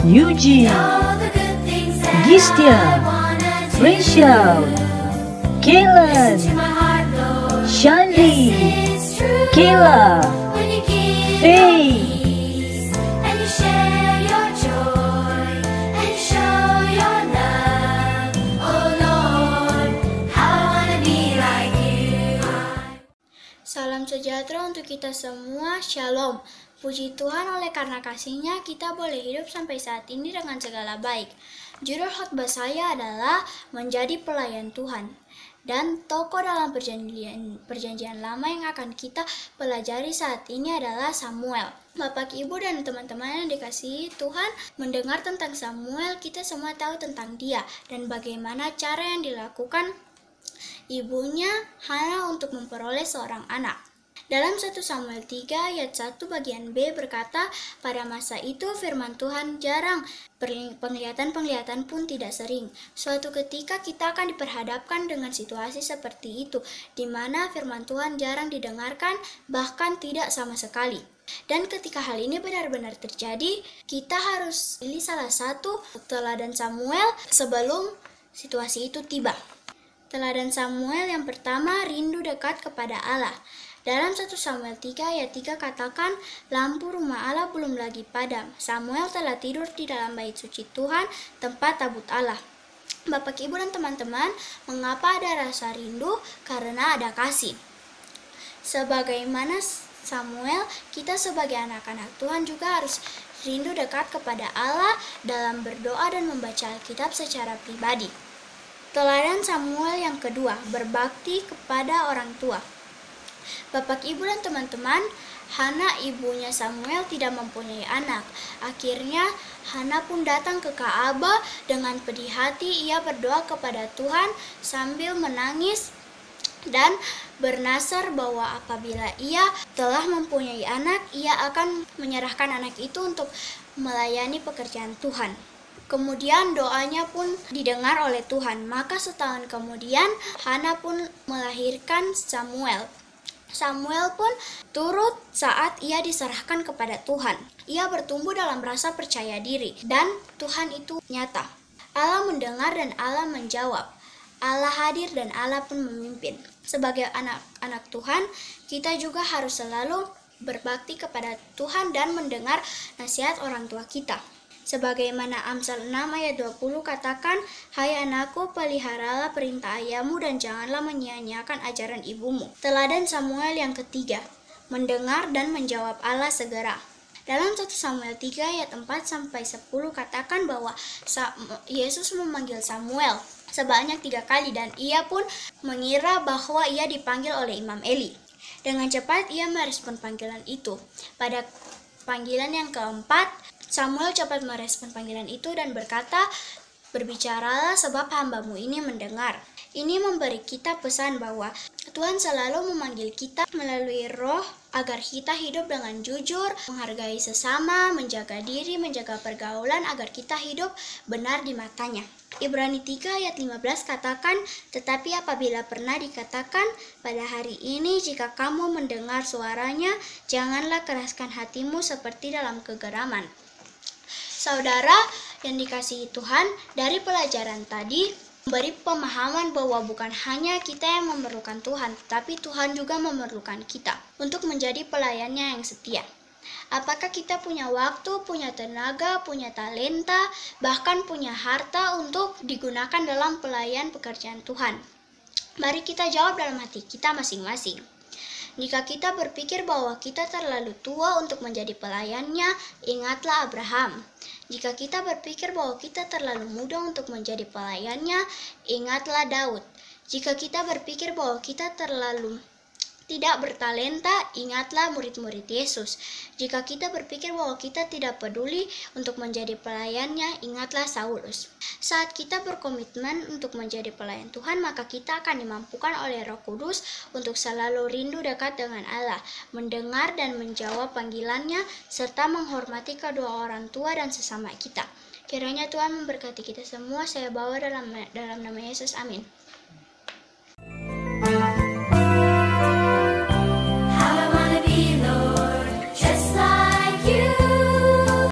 Eugene, Gistia, Rachel, Kaylan, Shandy, Kayla, Faye, Salam sejahtera untuk kita semua, Shalom. Puji Tuhan, oleh karena kasih-Nya kita boleh hidup sampai saat ini dengan segala baik. Judul khotbah saya adalah Menjadi Pelayan Tuhan. Dan tokoh dalam perjanjian lama yang akan kita pelajari saat ini adalah Samuel. Bapak, Ibu, dan teman-teman yang dikasihi Tuhan, mendengar tentang Samuel, kita semua tahu tentang dia dan bagaimana cara yang dilakukan ibunya Hana untuk memperoleh seorang anak. Dalam 1 Samuel 3 ayat 1 bagian B berkata, pada masa itu firman Tuhan jarang, penglihatan pun tidak sering. Suatu ketika kita akan diperhadapkan dengan situasi seperti itu, di mana firman Tuhan jarang didengarkan, bahkan tidak sama sekali. Dan ketika hal ini benar-benar terjadi, kita harus pilih salah satu teladan Samuel sebelum situasi itu tiba. Teladan Samuel yang pertama, rindu dekat kepada Allah. Dalam 1 Samuel 3 ayat 3 katakan, lampu rumah Allah belum lagi padam. Samuel telah tidur di dalam bait suci Tuhan, tempat tabut Allah. Bapak, Ibu, dan teman-teman, mengapa ada rasa rindu? Karena ada kasih. Sebagaimana Samuel, kita sebagai anak-anak Tuhan juga harus rindu dekat kepada Allah dalam berdoa dan membaca Alkitab secara pribadi. Teladan Samuel yang kedua, berbakti kepada orang tua. Bapak, Ibu, dan teman-teman, Hana ibunya Samuel tidak mempunyai anak. Akhirnya Hana pun datang ke Ka'bah dengan pedih hati. Ia berdoa kepada Tuhan sambil menangis dan bernasar bahwa apabila ia telah mempunyai anak, ia akan menyerahkan anak itu untuk melayani pekerjaan Tuhan. Kemudian doanya pun didengar oleh Tuhan. Maka setahun kemudian Hana pun melahirkan Samuel. Samuel pun turut saat ia diserahkan kepada Tuhan. Ia bertumbuh dalam rasa percaya diri dan Tuhan itu nyata. Allah mendengar dan Allah menjawab. Allah hadir dan Allah pun memimpin. Sebagai anak-anak Tuhan, kita juga harus selalu berbakti kepada Tuhan dan mendengar nasihat orang tua kita. Sebagaimana Amsal 6 ayat 20 katakan, hai anakku, peliharalah perintah ayahmu dan janganlah menyia-nyiakan ajaran ibumu. Teladan Samuel yang ketiga, mendengar dan menjawab Allah segera. Dalam 1 Samuel 3 ayat 4-10 katakan bahwa Yesus memanggil Samuel sebanyak 3 kali dan ia pun mengira bahwa ia dipanggil oleh Imam Eli. Dengan cepat ia merespon panggilan itu. Pada panggilan yang keempat, Samuel cepat merespon panggilan itu dan berkata, berbicaralah sebab hambamu ini mendengar. Ini memberi kita pesan bahwa Tuhan selalu memanggil kita melalui Roh agar kita hidup dengan jujur, menghargai sesama, menjaga diri, menjaga pergaulan agar kita hidup benar di matanya. Ibrani 3 ayat 15 katakan, tetapi apabila pernah dikatakan, pada hari ini jika kamu mendengar suaranya, janganlah keraskan hatimu seperti dalam kegeraman. Saudara yang dikasihi Tuhan, dari pelajaran tadi memberi pemahaman bahwa bukan hanya kita yang memerlukan Tuhan, tetapi Tuhan juga memerlukan kita untuk menjadi pelayannya yang setia. Apakah kita punya waktu, punya tenaga, punya talenta, bahkan punya harta untuk digunakan dalam pelayan pekerjaan Tuhan? Mari kita jawab dalam hati kita masing-masing. Jika kita berpikir bahwa kita terlalu tua untuk menjadi pelayannya, ingatlah Abraham. Jika kita berpikir bahwa kita terlalu muda untuk menjadi pelayannya, ingatlah Daud. Jika kita berpikir bahwa kita terlalu tidak bertalenta, ingatlah murid-murid Yesus. Jika kita berpikir bahwa kita tidak peduli untuk menjadi pelayannya, ingatlah Saulus. Saat kita berkomitmen untuk menjadi pelayan Tuhan, maka kita akan dimampukan oleh Roh Kudus untuk selalu rindu dekat dengan Allah, mendengar dan menjawab panggilannya, serta menghormati kedua orang tua dan sesama kita. Kiranya Tuhan memberkati kita semua. Saya bawa dalam nama Yesus. Amin.